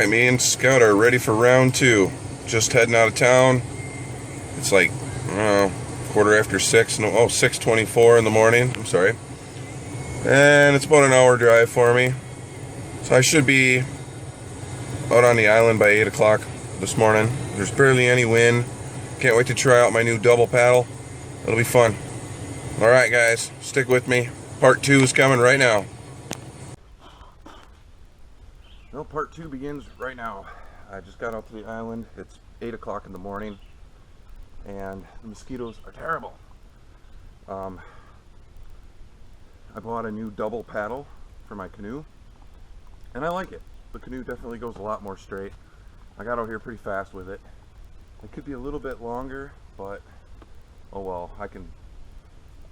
Alright, me and Scout are ready for round 2. Just heading out of town. It's like, I don't know, quarter after 6. No, 6:24 in the morning. I'm sorry. And it's about an hour drive for me. So I should be out on the island by 8 o'clock this morning. There's barely any wind. Can't wait to try out my new double paddle. It'll be fun. Alright guys, stick with me. Part 2 is coming right now. Well, part 2 begins right now. I just got out to the island. It's 8 o'clock in the morning and the mosquitoes are terrible. I bought a new double paddle for my canoe and I like it. The canoe definitely goes a lot more straight. I got out here pretty fast with it. It could be a little bit longer, but oh well, I can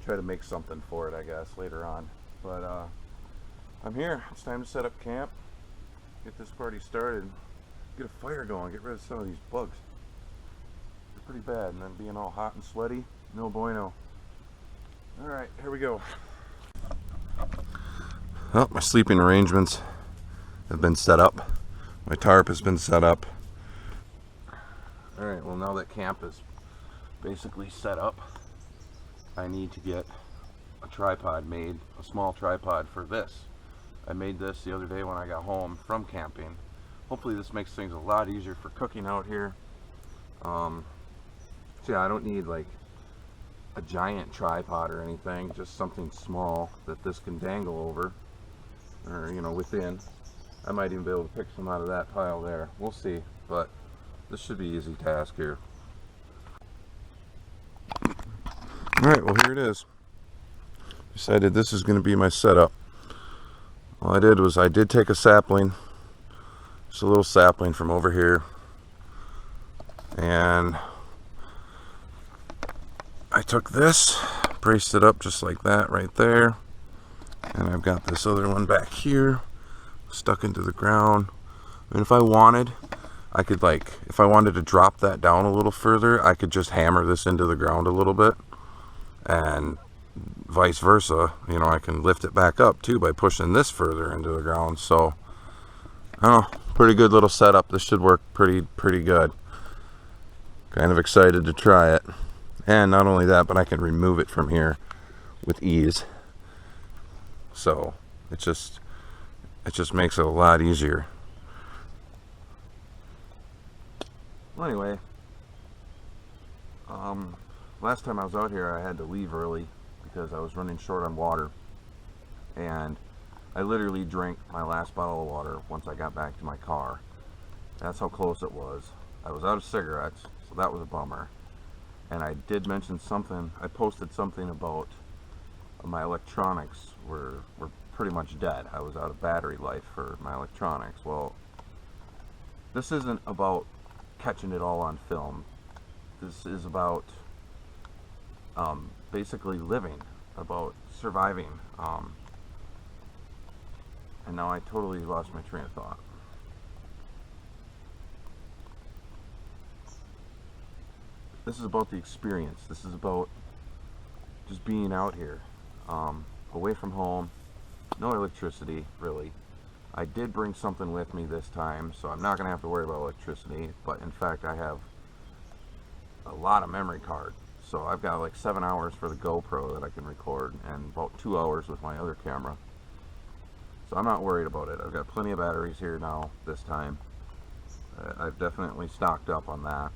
try to make something for it, I guess, later on. But I'm here. It's time to set up camp, get this party started, get a fire going, get rid of some of these bugs. They're pretty bad, and then being all hot and sweaty, no bueno. Alright, here we go. Well, my sleeping arrangements have been set up. My tarp has been set up. Alright, well now that camp is basically set up, I need to get a tripod made, a small tripod for this. I made this the other day when I got home from camping. Hopefully this makes things a lot easier for cooking out here. So yeah, I don't need like a giant tripod or anything, just something small that this can dangle over, or you know, within. I might even be able to pick some out of that pile there. We'll see, but this should be an easy task here. Alright, well here it is. Decided this is going to be my setup. All I did was I did take a sapling, just a little sapling from over here, and I took this, braced it up just like that right there, and I've got this other one back here stuck into the ground. And if I wanted, I could, like, if I wanted to drop that down a little further, I could just hammer this into the ground a little bit, and vice versa, you know, I can lift it back up too by pushing this further into the ground. So I don't know, pretty good little setup. This should work pretty good. Kind of excited to try it. And not only that, but I can remove it from here with ease. So it just makes it a lot easier. Well, anyway, last time I was out here I had to leave early because I was running short on water, and I literally drank my last bottle of water once I got back to my car. That's how close it was. I was out of cigarettes, so that was a bummer. And I did mention something, I posted something about my electronics were pretty much dead. I was out of battery life for my electronics. Well, this isn't about catching it all on film. This is about basically living, about surviving. And now I totally lost my train of thought. This is about the experience. This is about just being out here, away from home, no electricity really. I did bring something with me this time, so I'm not going to have to worry about electricity, but in fact I have a lot of memory card. So I've got like 7 hours for the GoPro that I can record, and about 2 hours with my other camera. So I'm not worried about it. I've got plenty of batteries here now this time. I've definitely stocked up on that.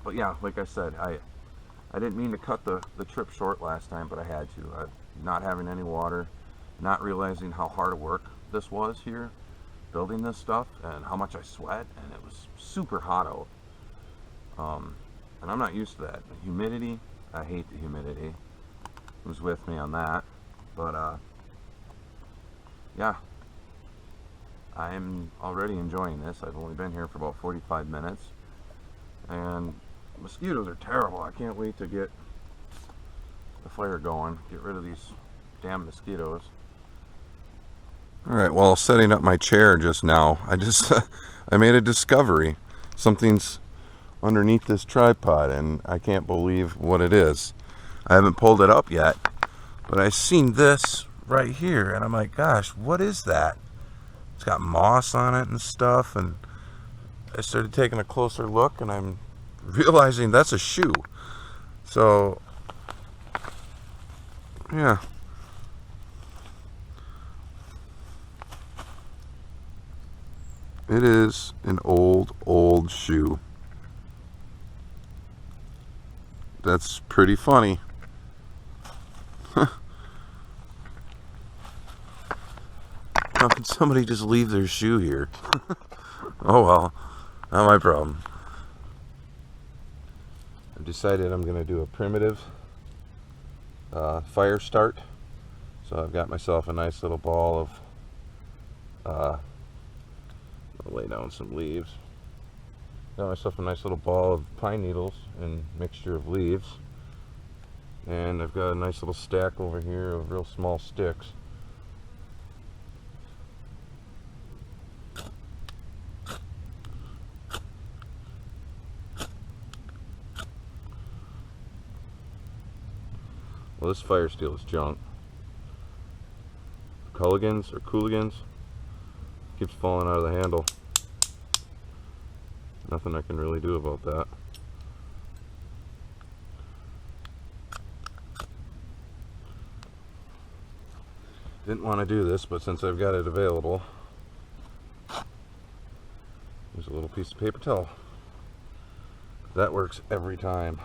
But yeah, like I said, I didn't mean to cut the trip short last time, but I had to. Not having any water, not realizing how hard work this was here, building this stuff, and how much I sweat, and it was super hot out. And I'm not used to that. The humidity, I hate the humidity. Who's with me on that? But yeah, I'm already enjoying this. I've only been here for about 45 minutes, and mosquitoes are terrible. I can't wait to get the fire going, get rid of these damn mosquitoes. Alright, well, setting up my chair just now, I made a discovery. Something's underneath this tripod, and I can't believe what it is. I haven't pulled it up yet, but I seen this right here, and I'm like, gosh, what is that? It's got moss on it and stuff, and I started taking a closer look, and I'm realizing that's a shoe. So, yeah. It is an old shoe. That's pretty funny. How can somebody just leave their shoe here? Oh well, not my problem. I've decided I'm going to do a primitive fire start. So I've got myself a nice little ball of, I'll lay down some leaves. Got myself a nice little ball of pine needles and mixture of leaves. And I've got a nice little stack over here of real small sticks. Well, this fire steel is junk. Cooligans keeps falling out of the handle. Nothing I can really do about that. Didn't want to do this, but since I've got it available, there's a little piece of paper towel. That works every time,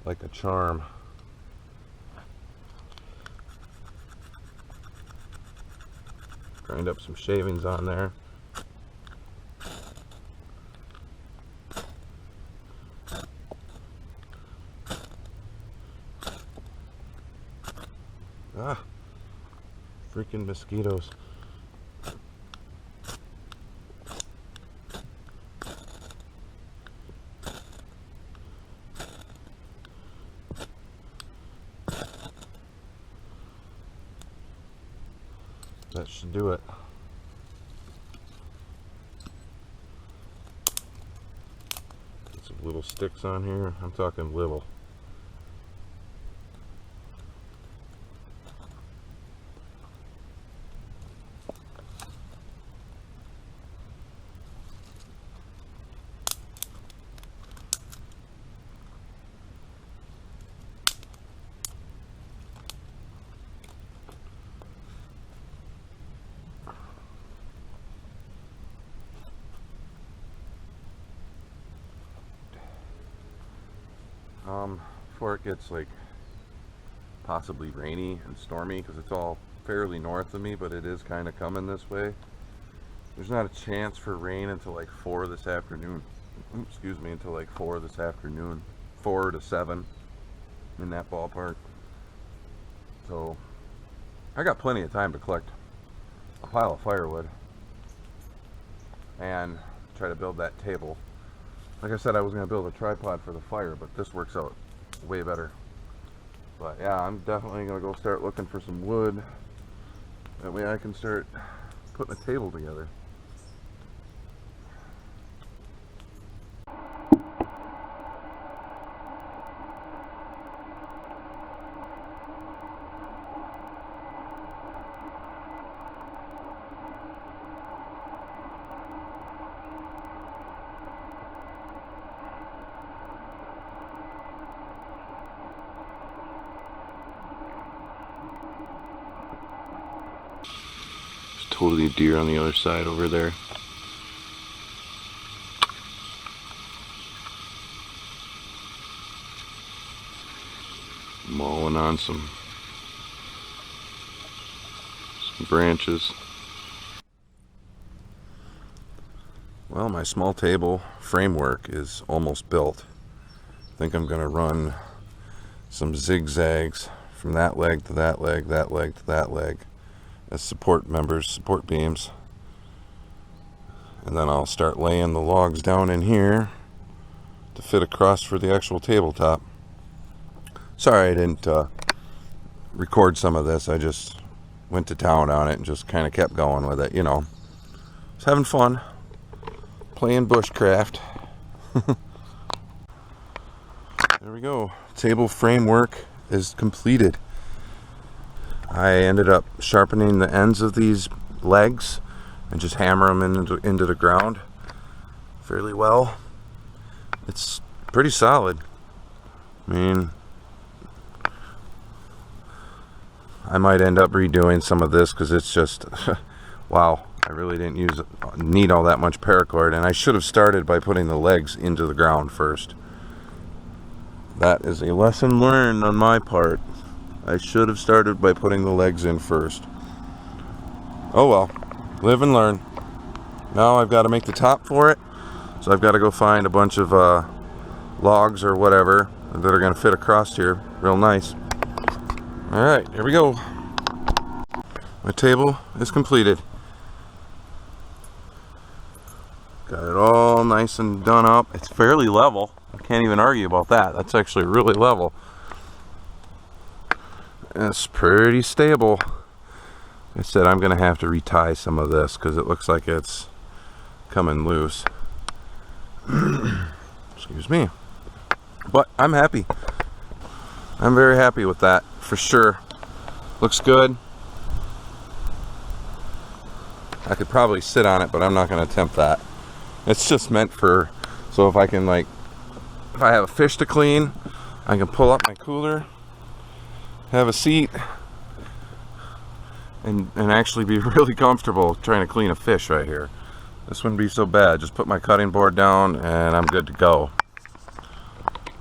like a charm. Grind up some shavings on there. Ah, freaking mosquitoes. That should do it. Get some little sticks on here. I'm talking little. Before it gets like possibly rainy and stormy, because it's all fairly north of me, but it is kind of coming this way. There's not a chance for rain until like 4 this afternoon. Excuse me, until like 4 this afternoon. 4 to 7, in that ballpark. So I got plenty of time to collect a pile of firewood and try to build that table. Like I said, I was going to build a tripod for the fire, but this works out way better. But yeah, I'm definitely going to go start looking for some wood. That way I can start putting a table together. Totally a deer on the other side over there. Mauling on some branches. Well, my small table framework is almost built. I think I'm going to run some zigzags from that leg to that leg, that leg to that leg, as support members, support beams. And then I'll start laying the logs down in here to fit across for the actual tabletop. Sorry I didn't record some of this. I just went to town on it and just kind of kept going with it, you know. I was having fun playing bushcraft. There we go. Table framework is completed. I ended up sharpening the ends of these legs and just hammer them into the ground fairly well. It's pretty solid. I mean, I might end up redoing some of this because it's just wow, I really didn't need all that much paracord, and I should have started by putting the legs into the ground first. That is a lesson learned on my part. I should have started by putting the legs in first. Oh well, live and learn. Now I've got to make the top for it, so I've got to go find a bunch of logs or whatever that are going to fit across here real nice. Alright, here we go. My table is completed. Got it all nice and done up. It's fairly level. I can't even argue about that. That's actually really level. It's pretty stable. I said I'm going to have to retie some of this because it looks like it's coming loose. Excuse me. But I'm happy. I'm very happy with that for sure. Looks good. I could probably sit on it, but I'm not going to attempt that. It's just meant for, so if I can if I have a fish to clean, I can pull up my cooler, have a seat, and actually be really comfortable trying to clean a fish right here. This wouldn't be so bad. Just put my cutting board down and I'm good to go.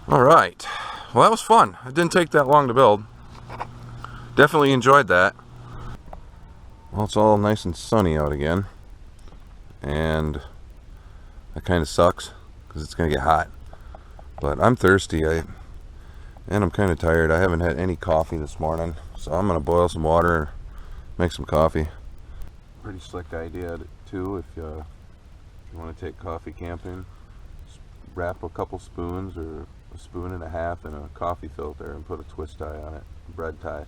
Alright. Well, that was fun. It didn't take that long to build. Definitely enjoyed that. Well, it's all nice and sunny out again. And that kind of sucks because it's going to get hot. But I'm thirsty. And I'm kind of tired. I haven't had any coffee this morning. So I'm going to boil some water, make some coffee. Pretty slick idea too if you want to take coffee camping. Just wrap a couple spoons or a spoon and a half in a coffee filter and put a twist tie on it, a bread tie.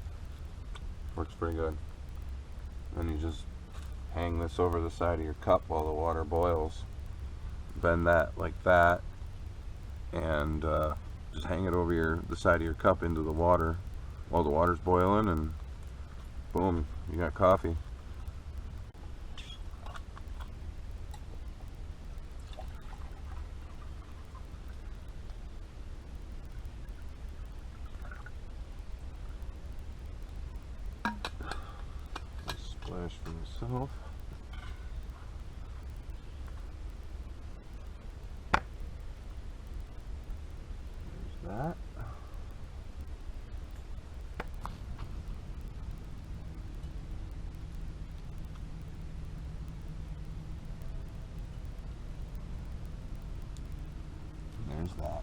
Works pretty good. Then you just hang this over the side of your cup while the water boils. Bend that like that, and just hang it over the side of your cup into the water while the water's boiling, and boom, you got coffee. Splash for myself. That. There's that.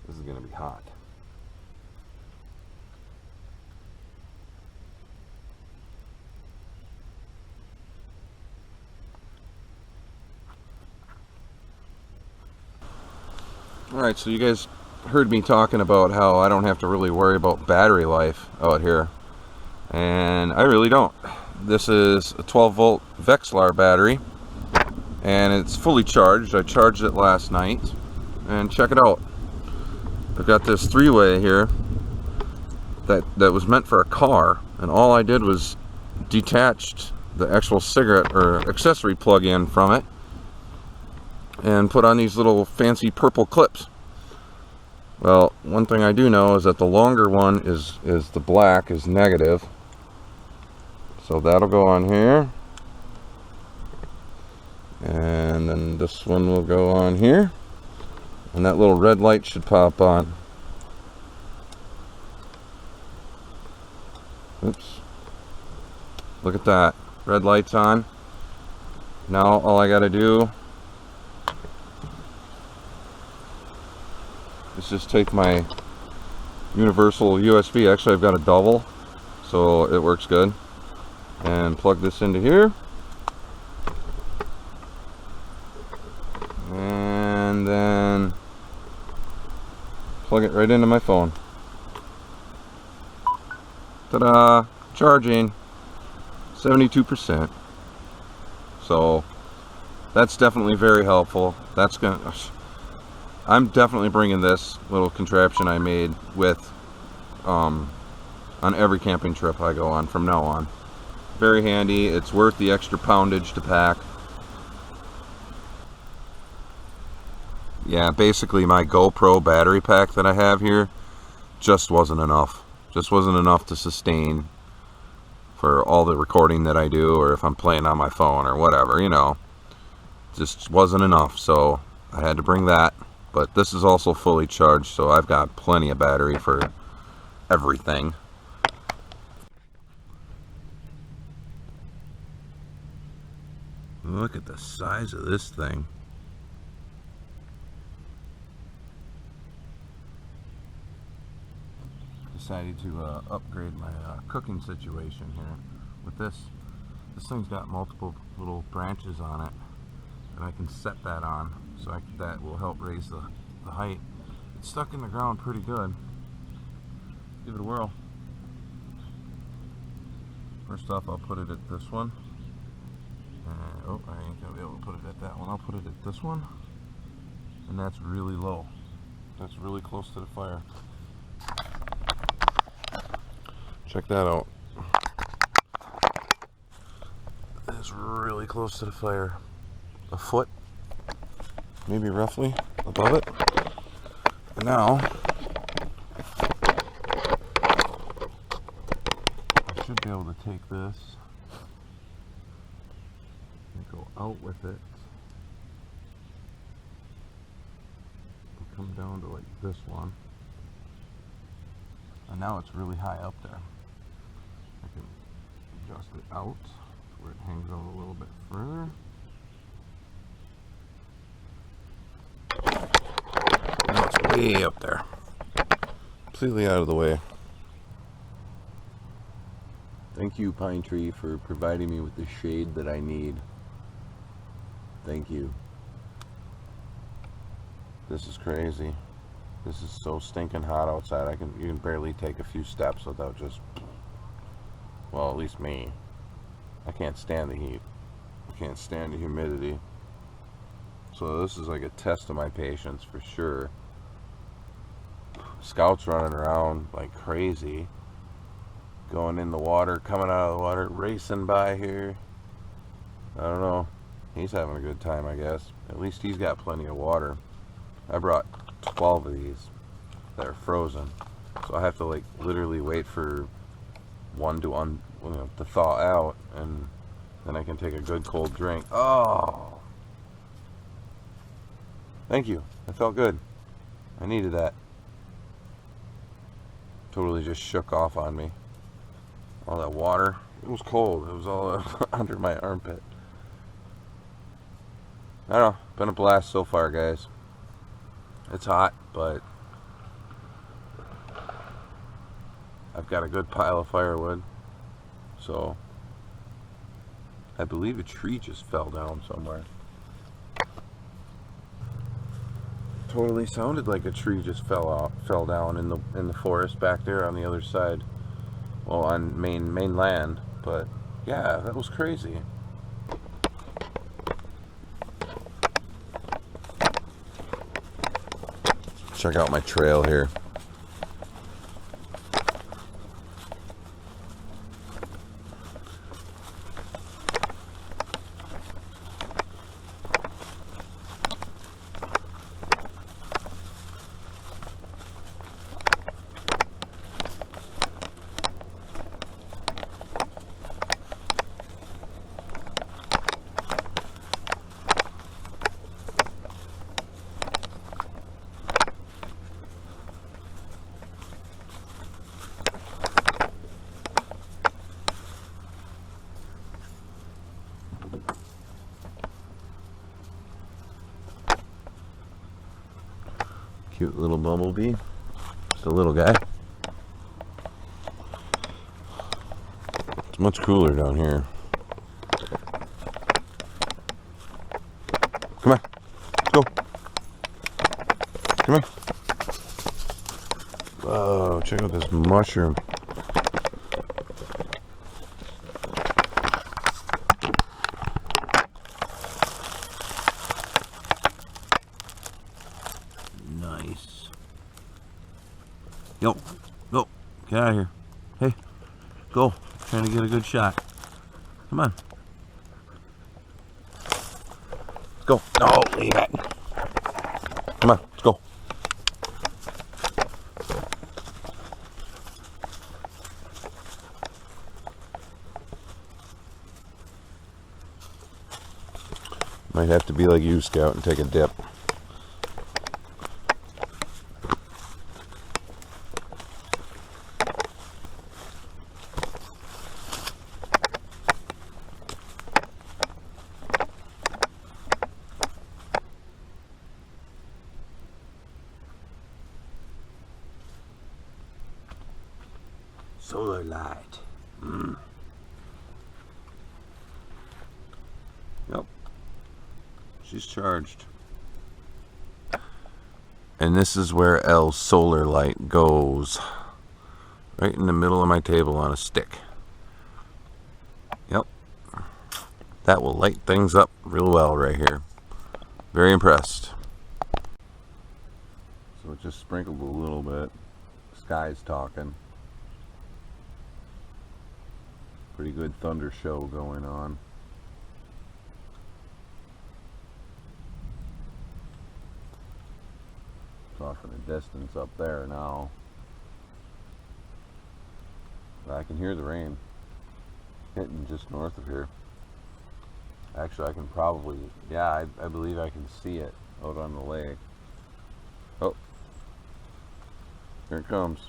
This is going to be hot. Alright, so you guys heard me talking about how I don't have to really worry about battery life out here. And I really don't. This is a 12 volt Vexilar battery. And it's fully charged. I charged it last night. And check it out. I've got this 3-way here that was meant for a car. And all I did was detached the actual cigarette or accessory plug-in from it. And put on these little fancy purple clips. Well, one thing I do know is that the longer one is the black is negative. So that'll go on here. And then this one will go on here. And that little red light should pop on. Oops. Look at that. Red light's on. Now all I gotta do is just take my universal USB. Actually, I've got a double, so it works good. And plug this into here. And then plug it right into my phone. Ta-da! Charging. 72%. So that's definitely very helpful. That's gonna... I'm definitely bringing this little contraption I made with on every camping trip I go on from now on. Very handy. It's worth the extra poundage to pack. Yeah, basically my GoPro battery pack that I have here just wasn't enough. Just wasn't enough to sustain for all the recording that I do, or if I'm playing on my phone or whatever, you know. Just wasn't enough, so I had to bring that. But this is also fully charged, so I've got plenty of battery for everything. Look at the size of this thing. Decided to upgrade my cooking situation here with this. This thing's got multiple little branches on it, and I can set that on, so that will help raise the height. It's stuck in the ground pretty good. Give it a whirl. First off, I'll put it at this one. Oh, I ain't gonna be able to put it at that one. I'll put it at this one, and that's really low. That's really close to the fire. Check that out. It's really close to the fire. A foot, maybe roughly, above it. And now, I should be able to take this and go out with it. And come down to like this one. And now it's really high up there. I can adjust it out to where it hangs out a little bit further. Now it's way up there. Completely out of the way. Thank you, Pine Tree, for providing me with the shade that I need. Thank you. This is crazy. This is so stinking hot outside. You can barely take a few steps without just, well, at least me. I can't stand the heat. I can't stand the humidity. So this is like a test of my patience for sure. Scouts running around like crazy, going in the water, coming out of the water, racing by here. I don't know. He's having a good time, I guess. At least he's got plenty of water. I brought 12 of these that are frozen, so I have to like literally wait for one to to thaw out, and then I can take a good cold drink. Oh, thank you. That felt good. I needed that. Totally just shook off on me. All that water. It was cold. It was all under my armpit. I don't know. Been a blast so far, guys. It's hot, but I've got a good pile of firewood. So I believe a tree just fell down somewhere. Totally sounded like a tree just fell down in the forest back there on the other side. Well, on mainland, but yeah, that was crazy. Check out my trail here. Cute little bumblebee. Just a little guy. It's much cooler down here. Come on. Let's go. Come on. Whoa, check out this mushroom. Yo, go. Get out of here. Hey, go. Trying to get a good shot. Come on. Let's go. No, leave it. Come on, let's go. Might have to be like you, Scout, and take a dip. Solar light. Yep. She's charged. And this is where Elle's solar light goes. Right in the middle of my table on a stick. Yep. That will light things up real well right here. Very impressed. So it just sprinkled a little bit. Sky's talking. Pretty good thunder show going on. It's off in the distance up there now. But I can hear the rain hitting just north of here. Actually, I can probably, yeah, I believe I can see it out on the lake. Oh, here it comes.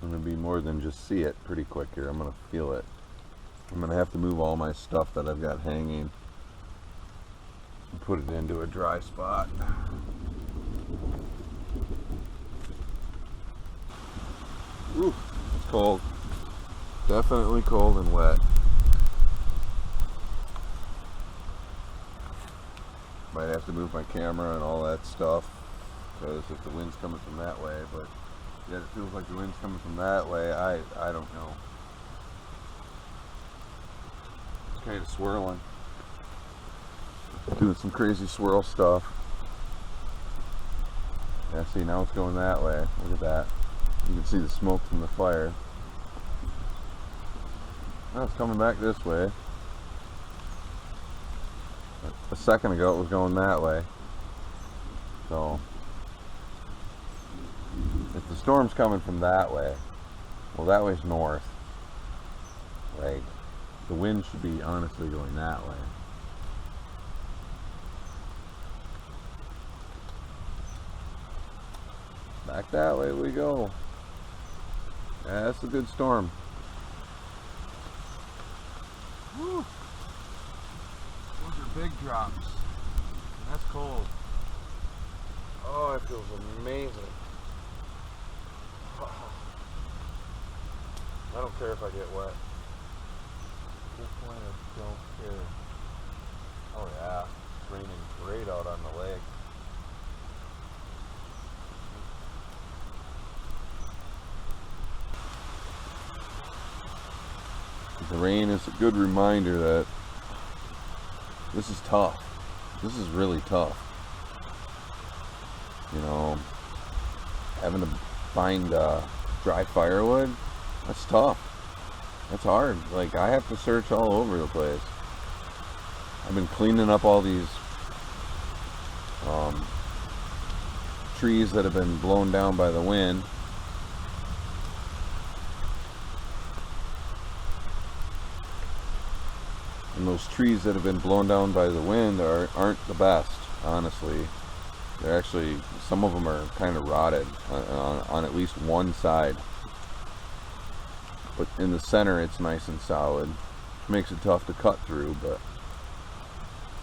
I'm going to be more than just see it pretty quick here. I'm going to feel it. I'm going to have to move all my stuff that I've got hanging and put it into a dry spot. Ooh, it's cold. Definitely cold and wet. Might have to move my camera and all that stuff because if the wind's coming from that way, but yet it feels like the wind's coming from that way. I don't know. It's kind of swirling. Doing some crazy swirl stuff. Yeah, see, now it's going that way. Look at that. You can see the smoke from the fire. Now it's coming back this way. A second ago it was going that way. So if the storm's coming from that way, well, that way's north. Like, the wind should be honestly going that way. Back that way we go. Yeah, that's a good storm. Woo. Those are big drops. And that's cold. Oh, it feels amazing. I don't care if I get wet. At this point, I don't care. Oh yeah, it's raining great out on the lake. The rain is a good reminder that this is tough. This is really tough. You know, having to find dry firewood, that's tough. That's hard. Like, I have to search all over the place. I've been cleaning up all these trees that have been blown down by the wind. And those trees that have been blown down by the wind aren't the best, honestly. They're actually, some of them are kind of rotted on at least one side. But in the center it's nice and solid. Makes it tough to cut through, but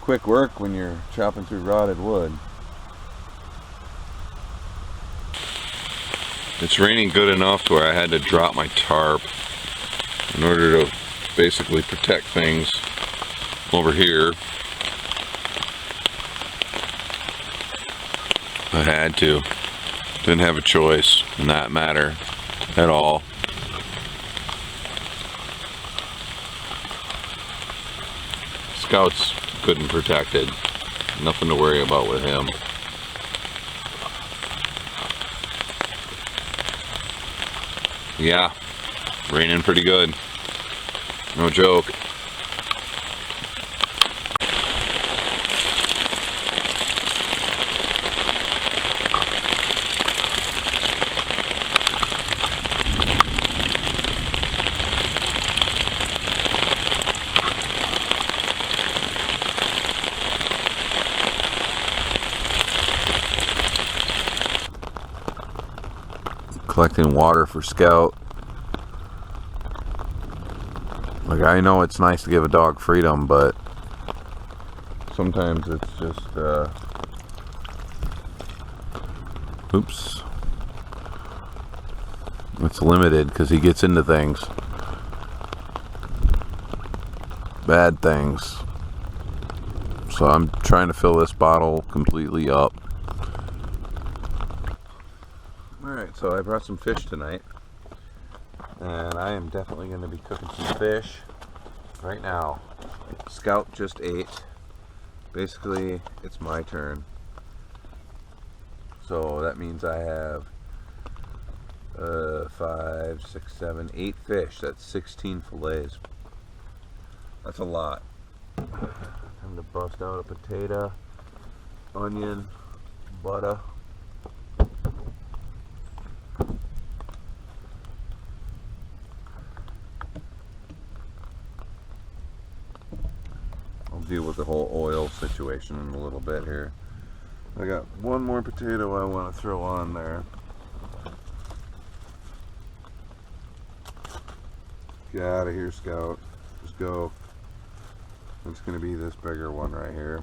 quick work when you're chopping through rotted wood. It's raining good enough to where I had to drop my tarp in order to basically protect things over here. I had to. Didn't have a choice in that matter at all. Scout's good and protected. Nothing to worry about with him. Yeah, raining pretty good. No joke. Collecting water for Scout. Like, I know it's nice to give a dog freedom, but sometimes it's just oops, it's limited because he gets into things, bad things. So I'm trying to fill this bottle completely up. Alright, so I brought some fish tonight, and I am definitely going to be cooking some fish right now. Scout just ate. Basically, it's my turn. So that means I have 5, 6, 7, 8 fish. That's 16 fillets. That's a lot. Time to bust out a potato, onion, butter. Deal with the whole oil situation in a little bit here. I got one more potato I want to throw on there. Get out of here, Scout. Just go. It's going to be this bigger one right here.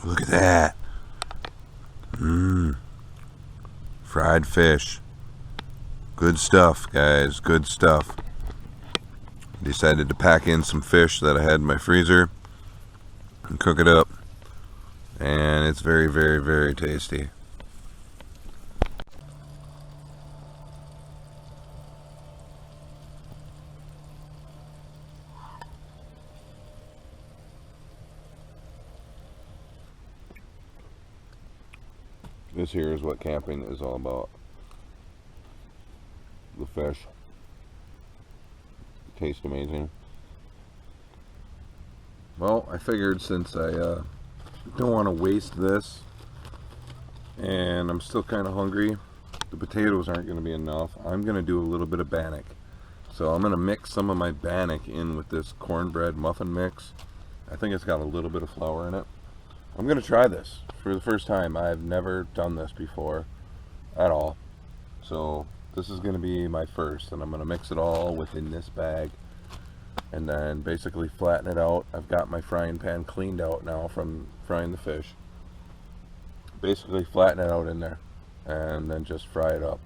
Look at that. Fried fish. Good stuff, guys. Good stuff. Decided to pack in some fish that I had in my freezer and cook it up. And it's very, very, very tasty. This here is what camping is all about. The fish taste amazing. Well, I figured since I don't want to waste this, and I'm still kind of hungry, the potatoes aren't going to be enough. I'm going to do a little bit of bannock. So I'm going to mix some of my bannock in with this cornbread muffin mix. I think it's got a little bit of flour in it. I'm going to try this for the first time. I've never done this before at all. So this is going to be my first, and I'm going to mix it all within this bag and then basically flatten it out. I've got my frying pan cleaned out now from frying the fish. Basically flatten it out in there and then just fry it up.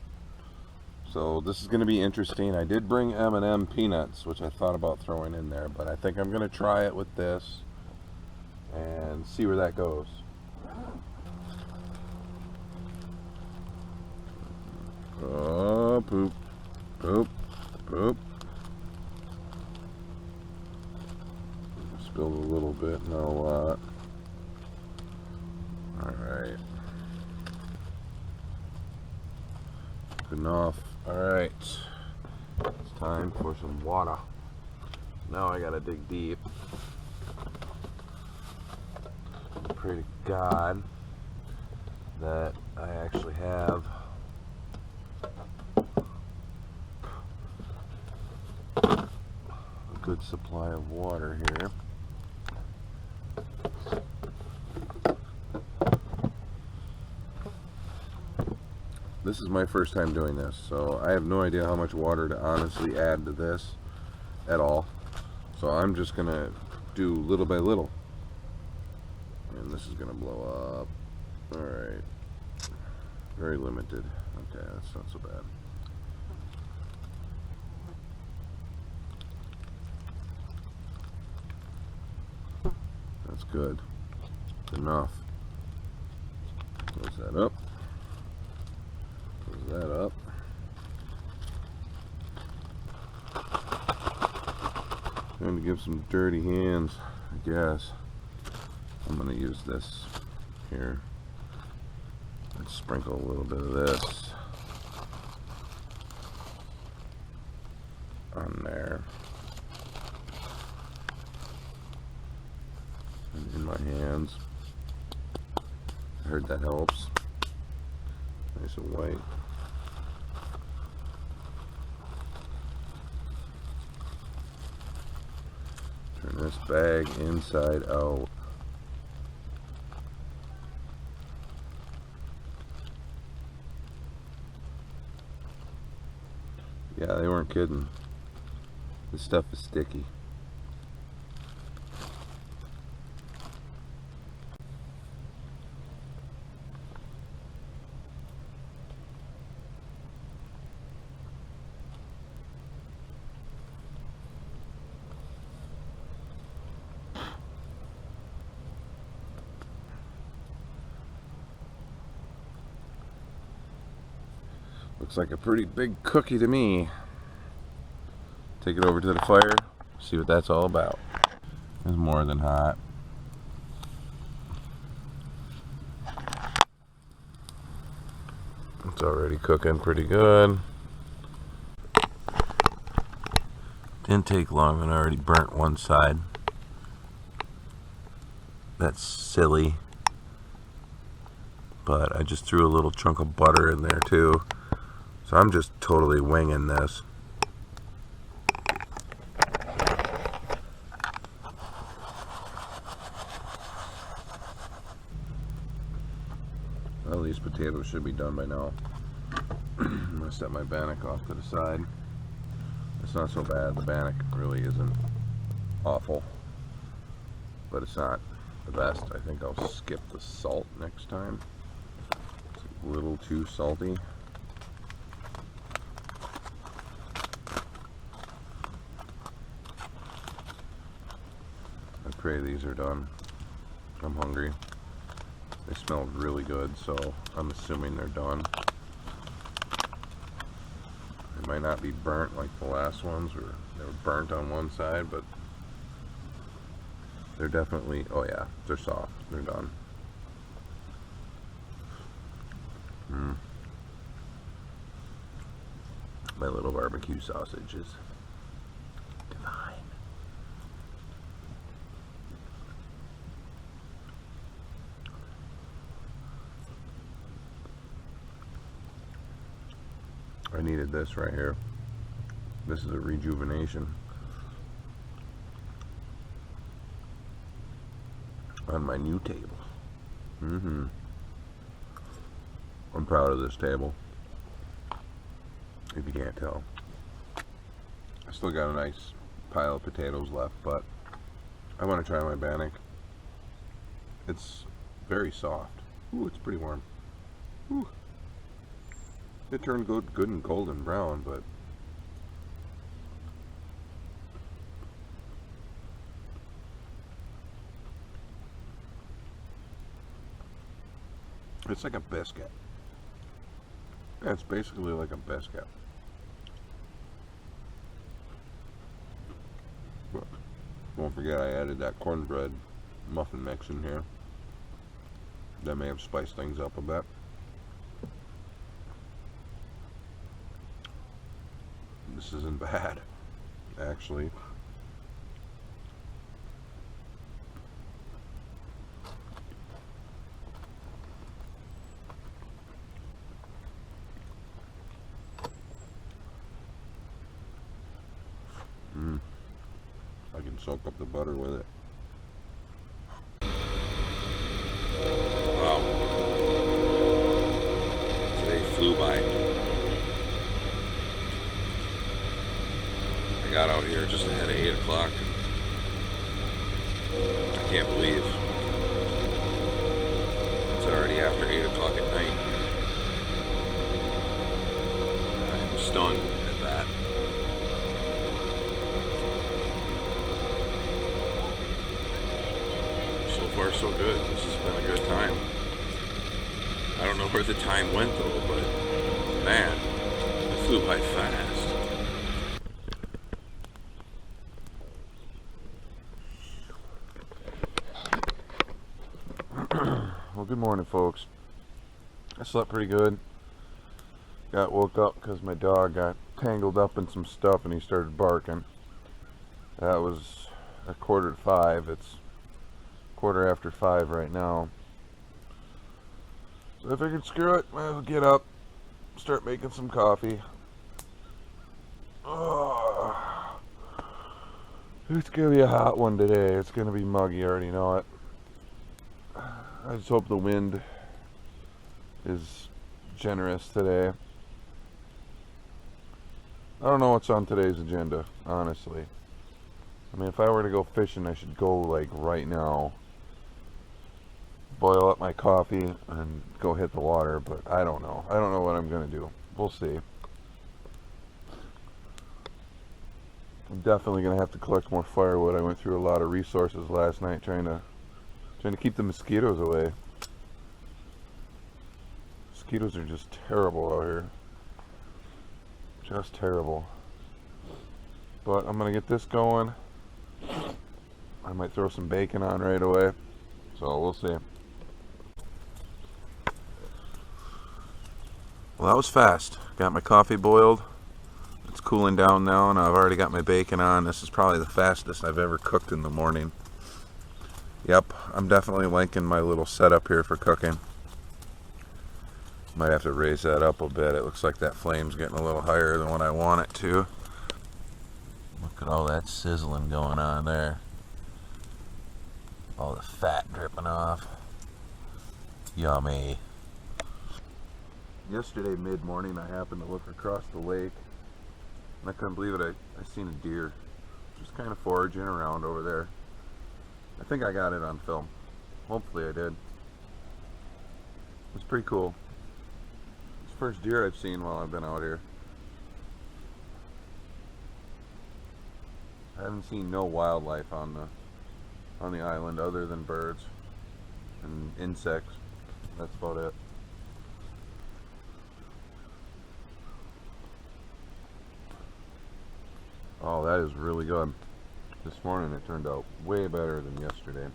So this is going to be interesting. I did bring M&M peanuts, which I thought about throwing in there, but I think I'm going to try it with this and see where that goes. Oh, poop, poop, poop. Spilled a little bit, not a lot. Alright. Good enough. Alright. It's time for some water. Now I gotta dig deep. Pray to God that I actually have a good supply of water here. This is my first time doing this, so I have no idea how much water to honestly add to this at all. So I'm just gonna do little by little. And this is gonna blow up. Alright. Very limited. Okay, that's not so bad. That's good. Enough. Close that up. Close that up. Trying to give some dirty hands, I guess. I'm gonna use this here. Let's sprinkle a little bit of this on there. And in my hands. I heard that helps. Nice and white. Turn this bag inside out. Yeah, they weren't kidding. This stuff is sticky. Looks like a pretty big cookie to me. Take it over to the fire, see what that's all about. It's more than hot. It's already cooking pretty good. Didn't take long and I already burnt one side. That's silly. But I just threw a little chunk of butter in there too. So I'm just totally winging this. Well, these potatoes should be done by now. I'm going to set my bannock off to the side. It's not so bad. The bannock really isn't awful. But it's not the best. I think I'll skip the salt next time. It's a little too salty. I pray these are done. I'm hungry. They smell really good, so I'm assuming they're done. They might not be burnt like the last ones, or they were burnt on one side, but they're definitely, oh yeah, they're soft. They're done. My little barbecue sausage is divine. I needed this right here. This is a rejuvenation on my new table. I'm proud of this table, if you can't tell. I still got a nice pile of potatoes left, but I want to try my bannock. It's very soft. Ooh, it's pretty warm. Ooh. It turned good and golden brown, but it's like a biscuit. Yeah, it's basically like a biscuit. But don't forget I added that cornbread muffin mix in here. That may have spiced things up a bit. This isn't bad, actually. I can soak up the butter with it. Wow. Today flew by. I got out here just ahead of 8 o'clock. I can't believe it's already after 8 o'clock at night. I'm stunned at that. So far so good. This has been a good time. I don't know where the time went though, but man, it flew by fast. Good morning, folks. I slept pretty good. Got woke up because my dog got tangled up in some stuff and he started barking. That was a 4:45. It's 5:15 right now. So I figured, screw it, might as well get up, start making some coffee. Oh, it's gonna be a hot one today. It's gonna be muggy, I already know it. I just hope the wind is generous today. I don't know what's on today's agenda, honestly. I mean, if I were to go fishing, I should go like right now. Boil up my coffee and go hit the water, but I don't know. I don't know what I'm gonna do. We'll see. I'm definitely gonna have to collect more firewood. I went through a lot of resources last night trying to keep the mosquitoes away. Mosquitoes are just terrible out here. Just terrible. But I'm gonna get this going. I might throw some bacon on right away. So we'll see. Well, that was fast. Got my coffee boiled. It's cooling down now, and I've already got my bacon on. This is probably the fastest I've ever cooked in the morning. Yep, I'm definitely liking my little setup here for cooking. Might have to raise that up a bit. It looks like that flame's getting a little higher than what I want it to. Look at all that sizzling going on there. All the fat dripping off. Yummy. Yesterday mid-morning I happened to look across the lake and I couldn't believe it. I seen a deer just kind of foraging around over there. I think I got it on film. Hopefully I did. It was pretty cool. It's the first deer I've seen while I've been out here. I haven't seen no wildlife on the island other than birds and insects. That's about it. Oh, that is really good. This morning it turned out way better than yesterday.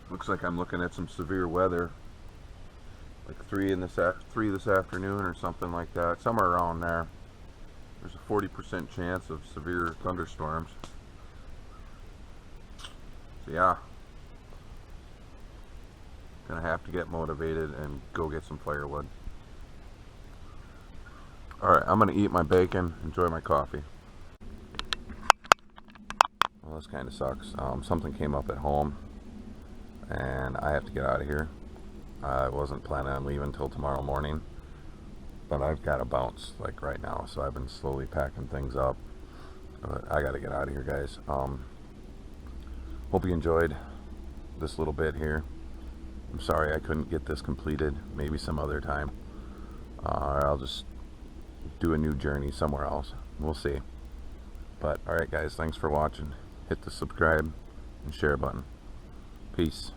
Looks like I'm looking at some severe weather, like 3 this afternoon or something like that, somewhere around there. There's a 40% chance of severe thunderstorms. So yeah, gonna have to get motivated and go get some firewood. Alright, I'm gonna eat my bacon, enjoy my coffee. Well, this kind of sucks. Something came up at home and I have to get out of here. I wasn't planning on leaving until tomorrow morning, but I've got to bounce like right now, so I've been slowly packing things up. But I gotta get out of here, guys. Hope you enjoyed this little bit here. I'm sorry I couldn't get this completed. Maybe some other time. Or I'll just do a new journey somewhere else. We'll see. But alright guys, thanks for watching. Hit the subscribe and share button. Peace.